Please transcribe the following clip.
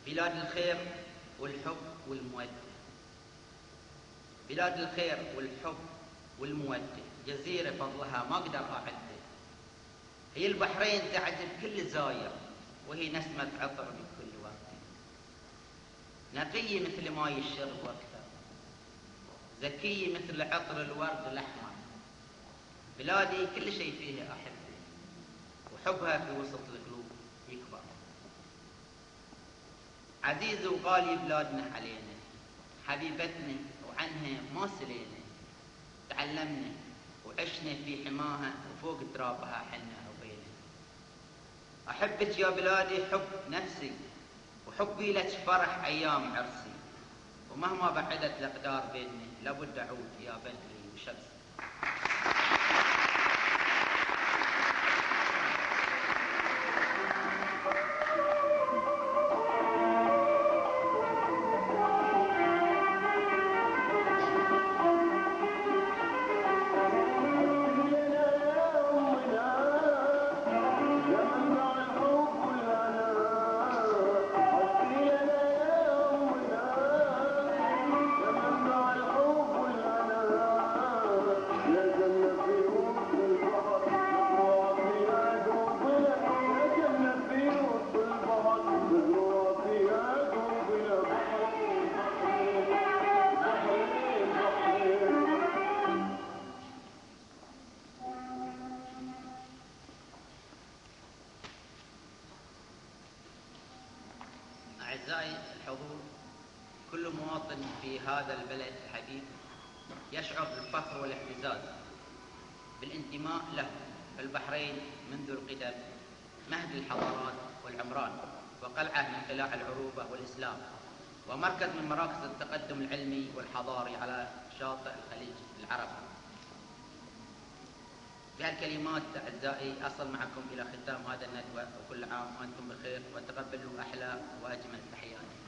بلاد الخير والحب والمودة. بلاد الخير والحب والمودة، جزيرة فضلها ما أقدر أعده. هي البحرين تعجب كل زاير، وهي نسمة عطر بكل وقت، نقية مثل ماي الشرب وأكثر، ذكية مثل عطر الورد الأحمر. بلادي كل شيء فيها أحبه، وحبها في وسط القلوب يكبر. عزيزة وغالية بلادنا علينا، حبيبتنا وعنها ما سلينا. تعلمنا وعشنا في حماها، وفوق ترابها حنا ربينا. أحبك يا بلادي حب نفسي، وحبي لك فرح أيام عرسي. ومهما بعدت الأقدار بيننا، لابد أعود يا بدري وشمسي. أعزائي الحضور، كل مواطن في هذا البلد الحبيب يشعر بالفخر والاعتزاز بالانتماء له. فالبحرين منذ القدم مهد الحضارات والعمران، وقلعة من قلاع العروبة والإسلام، ومركز من مراكز التقدم العلمي والحضاري على شاطئ الخليج العربي. بهالكلمات أعزائي أصل معكم إلى ختام هذا الندوة، وكل عام وأنتم بخير، وتقبلوا أحلى وأجمل تحياتي.